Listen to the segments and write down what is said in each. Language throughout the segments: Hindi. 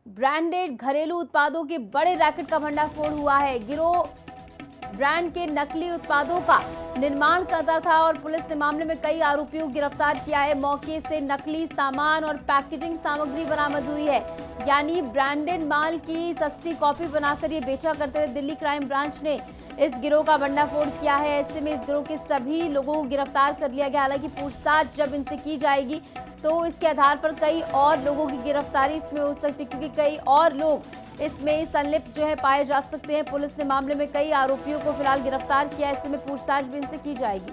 ब्रांडेड घरेलू उत्पादों के बड़े रैकेट का भंडाफोड़ हुआ है। गिरोह ब्रांड के नकली उत्पादों का निर्माण करता था और पुलिस ने मामले में कई आरोपियों को गिरफ्तार किया है। मौके से नकली सामान और पैकेजिंग सामग्री बरामद हुई है, यानी ब्रांडेड माल की सस्ती कॉपी बनाकर ये बेचा करते थे। दिल्ली क्राइम ब्रांच ने इस गिरोह का भंडाफोड़ किया है। ऐसे में इस गिरोह के सभी लोगों को गिरफ्तार कर लिया गया। हालांकि पूछताछ जब इनसे की जाएगी तो इसके आधार पर कई और लोगों की गिरफ्तारी इसमें हो सकती है, क्योंकि कई और लोग इसमें संलिप्त जो है पाए जा सकते हैं। पुलिस ने मामले में कई आरोपियों को फिलहाल गिरफ्तार किया है। ऐसे में पूछताछ भी इनसे की जाएगी।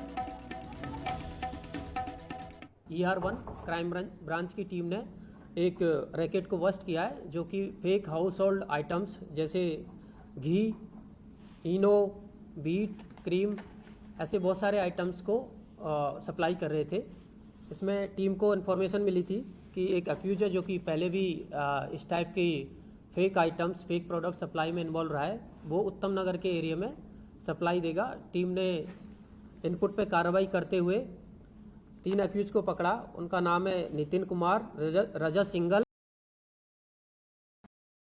ER1 क्राइम ब्रांच की टीम ने एक रैकेट को बस्ट किया है, जो कि फेक हाउस होल्ड आइटम्स जैसे घी, इनो, बीट, क्रीम, ऐसे बहुत सारे आइटम्स को सप्लाई कर रहे थे। इसमें टीम को इन्फॉर्मेशन मिली थी कि एक अक्यूज है जो कि पहले भी इस टाइप की fake items, fake product supply में इन्वॉल्व रहा है। वो उत्तम नगर के एरिया में सप्लाई देगा। टीम ने इनपुट पे कार्रवाई करते हुए 3 अक्यूज को पकड़ा। उनका नाम है नितिन कुमार, रजत सिंगल,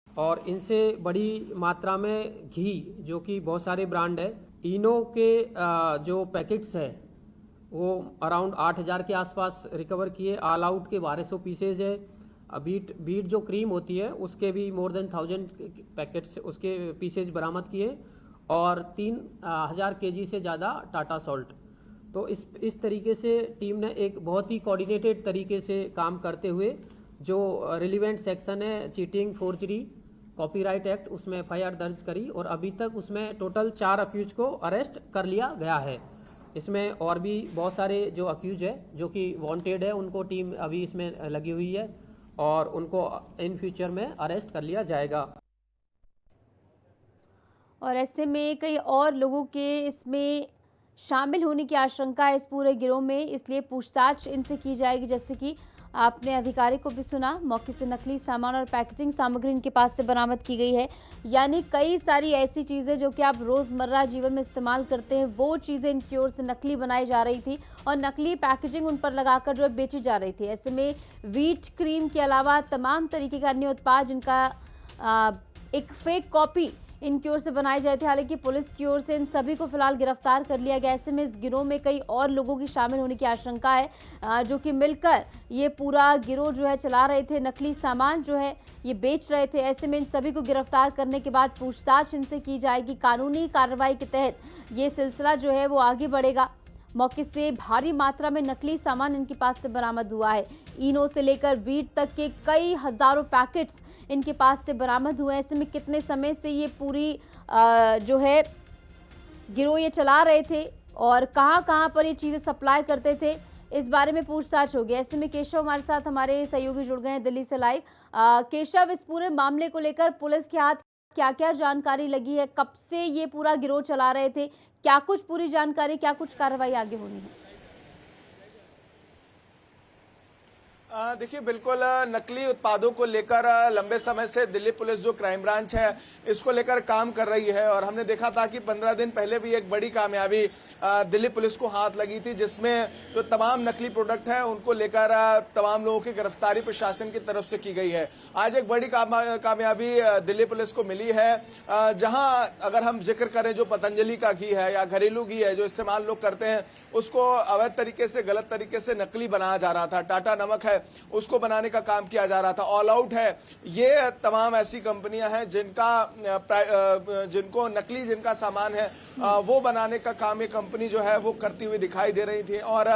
और इनसे बड़ी मात्रा में घी, जो कि बहुत सारे ब्रांड है, इनो के जो पैकेट्स है वो अराउंड 8000 के आसपास रिकवर किए। ऑल आउट के 1200 पीसेज है। बीट जो क्रीम होती है उसके भी मोर देन 1000 पैकेट्स, उसके पीसेज बरामद किए, और 3000 केजी से ज़्यादा टाटा सॉल्ट। तो इस तरीके से टीम ने एक बहुत ही कोऑर्डिनेटेड तरीके से काम करते हुए जो रिलीवेंट सेक्शन है चीटिंग, फोर्जरी, कॉपीराइट एक्ट, उसमें FIR दर्ज करी और अभी तक उसमें टोटल 4 अक्यूज को अरेस्ट कर लिया गया है। इसमें और भी बहुत सारे जो अक्यूज है जो कि वांटेड है, उनको टीम अभी इसमें लगी हुई है और उनको इन फ्यूचर में अरेस्ट कर लिया जाएगा। और ऐसे में कई और लोगों के इसमें शामिल होने की आशंका है इस पूरे गिरोह में, इसलिए पूछताछ इनसे की जाएगी। जैसे कि आपने अधिकारी को भी सुना, मौके से नकली सामान और पैकेजिंग सामग्री इनके पास से बरामद की गई है। यानी कई सारी ऐसी चीज़ें जो कि आप रोज़मर्रा जीवन में इस्तेमाल करते हैं, वो चीज़ें इनकी ओर से नकली बनाई जा रही थी और नकली पैकेजिंग उन पर लगाकर जो है बेची जा रही थी। ऐसे में व्हीट क्रीम के अलावा तमाम तरीके का अन्य उत्पाद जिनका एक फेक कॉपी इनकी ओर से बनाए जाए थे। हालांकि पुलिस की ओर से इन सभी को फिलहाल गिरफ्तार कर लिया गया। ऐसे में इस गिरोह में कई और लोगों की शामिल होने की आशंका है, जो कि मिलकर ये पूरा गिरोह जो है चला रहे थे, नकली सामान जो है ये बेच रहे थे। ऐसे में इन सभी को गिरफ्तार करने के बाद पूछताछ इनसे की जाएगी। कानूनी कार्रवाई के तहत ये सिलसिला जो है वो आगे बढ़ेगा। मौके से भारी मात्रा में नकली सामान इनके पास से बरामद हुआ है। इनो से लेकर वीट तक के कई हजारों पैकेट्स इनके पास से बरामद हुए। ऐसे में कितने समय से ये पूरी जो है गिरोह ये चला रहे थे और कहां पर ये चीज़ें सप्लाई करते थे, इस बारे में पूछताछ होगी। ऐसे में केशव हमारे साथ, हमारे सहयोगी जुड़ गए हैं दिल्ली से लाइव। केशव, इस पूरे मामले को लेकर पुलिस के हाथ क्या क्या जानकारी लगी है? कब से ये पूरा गिरोह चला रहे थे? क्या कुछ पूरी जानकारी, क्या कुछ कार्रवाई आगे होनी है? देखिए, बिल्कुल नकली उत्पादों को लेकर लंबे समय से दिल्ली पुलिस जो क्राइम ब्रांच है इसको लेकर काम कर रही है और हमने देखा था कि 15 दिन पहले भी एक बड़ी कामयाबी दिल्ली पुलिस को हाथ लगी थी, जिसमें जो तमाम नकली प्रोडक्ट हैं उनको लेकर तमाम लोगों की गिरफ्तारी प्रशासन की तरफ से की गई है। आज एक बड़ी कामयाबी दिल्ली पुलिस को मिली है, जहां अगर हम जिक्र करें जो पतंजलि का घी है या घरेलू घी है जो इस्तेमाल लोग करते हैं, उसको अवैध तरीके से, गलत तरीके से नकली बनाया जा रहा था। टाटा नमक है उसको बनाने का काम किया जा रहा था। ऑल आउट है, ये तमाम ऐसी कंपनियां हैं जिनको नकली जिनका सामान है वो बनाने का काम ये कंपनी जो है वो करती हुई दिखाई दे रही थी। और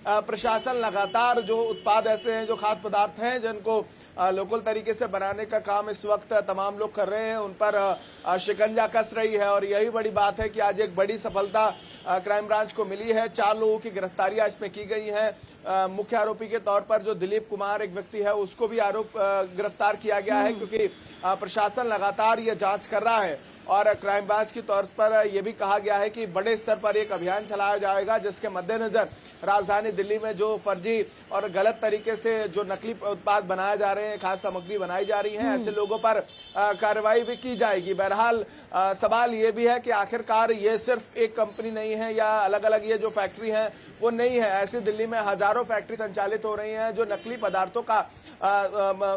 प्रशासन लगातार जो उत्पाद ऐसे हैं, जो खाद्य पदार्थ हैं जिनको लोकल तरीके से बनाने का काम इस वक्त तमाम लोग कर रहे हैं, उन पर शिकंजा कस रही है। और यही बड़ी बात है कि आज एक बड़ी सफलता क्राइम ब्रांच को मिली है। 4 लोगों की गिरफ्तारियां इसमें की गई हैं। मुख्य आरोपी के तौर पर जो दिलीप कुमार एक व्यक्ति है उसको भी गिरफ्तार किया गया है, क्योंकि प्रशासन लगातार ये जांच कर रहा है। और क्राइम ब्रांच के तौर पर यह भी कहा गया है कि बड़े स्तर पर एक अभियान चलाया जाएगा, जिसके मद्देनजर राजधानी दिल्ली में जो फर्जी और गलत तरीके से जो नकली उत्पाद बनाए जा रहे हैं, खाद्य सामग्री बनाई जा रही है, ऐसे लोगों पर कार्रवाई भी की जाएगी। बहरहाल सवाल ये भी है कि आखिरकार ये सिर्फ एक कंपनी नहीं है या अलग अलग ये जो फैक्ट्री है वो नहीं है। ऐसे दिल्ली में हजारों हजारों फैक्ट्री संचालित हो रही हैं जो नकली पदार्थों का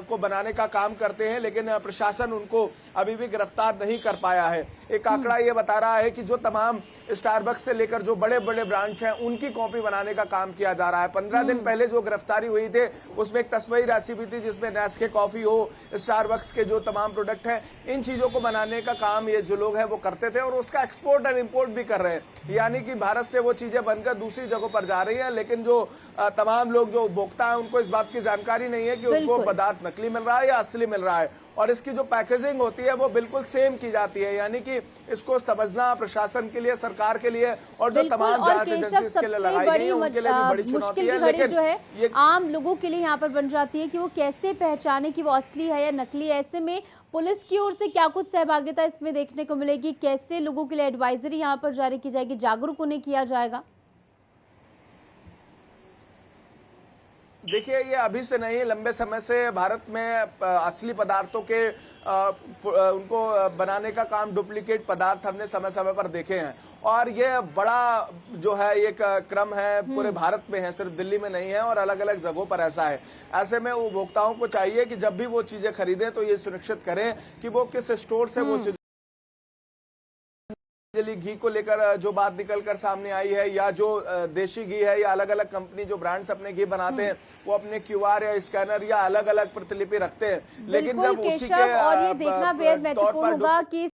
को बनाने का काम करते हैं, लेकिन प्रशासन उनको अभी भी गिरफ्तार नहीं कर पाया है। एक आंकड़ा ये बता रहा है कि जो तमाम स्टारबक्स से लेकर जो बड़े बड़े ब्रांड्स हैं उनकी कॉपी बनाने का काम किया जा रहा है। 15 दिन पहले जो गिरफ्तारी हुई थे उसमें एक तस्वीर राशि भी थी जिसमें नेस्के कॉफी हो, स्टारबक्स के जो तमाम प्रोडक्ट हैं, इन चीजों को बनाने का काम ये जो लोग हैं वो करते थे और उसका एक्सपोर्ट और इंपोर्ट भी कर रहे हैं। यानी कि भारत से वो चीजें बनकर दूसरी जगहों पर जा रही हैं, लेकिन जो तमाम लोग जो उपभोक्ता हैं उनको इस बात की जानकारी नहीं है कि उनको पदार्थ नकली मिल रहा है या असली मिल रहा है। और इसकी जो पैकेजिंग होती है वो बिल्कुल सेम की जाती है, यानी कि इसको समझना प्रशासन के लिए, सरकार के लिए और जो तमाम जांच एजेंसी इसके लिए लगाई गई है उनके लिए भी बड़ी चुनौती है। लेकिन जो है ये आम लोगों के लिए यहाँ पर बन जाती है कि वो कैसे पहचाने कि वो असली है या नकली है। ऐसे में पुलिस की ओर से क्या कुछ सहभागिता इसमें देखने को मिलेगी? कैसे लोगों के लिए एडवाइजरी यहाँ पर जारी की जाएगी, जागरूक उन्हें किया जाएगा? देखिए, ये अभी से नहीं, लंबे समय से भारत में असली पदार्थों के उनको बनाने का काम, डुप्लीकेट पदार्थ हमने समय समय पर देखे हैं और ये बड़ा जो है एक क्रम है पूरे भारत में है, सिर्फ दिल्ली में नहीं है और अलग अलग जगहों पर ऐसा है। ऐसे में उपभोक्ताओं को चाहिए कि जब भी वो चीजें खरीदें तो ये सुनिश्चित करें कि वो किस स्टोर से वो घी को लेकर जो बात निकल कर सामने आई है या जो देशी घी है या अलग अलग कंपनी जो ब्रांड्स अपने घी बनाते हैं वो अपने क्यूआर या स्कैनर या अलग अलग प्रतिलिपि रखते हैं, लेकिन जब उसी के और ये देखना बेहद महत्वपूर्ण होगा कि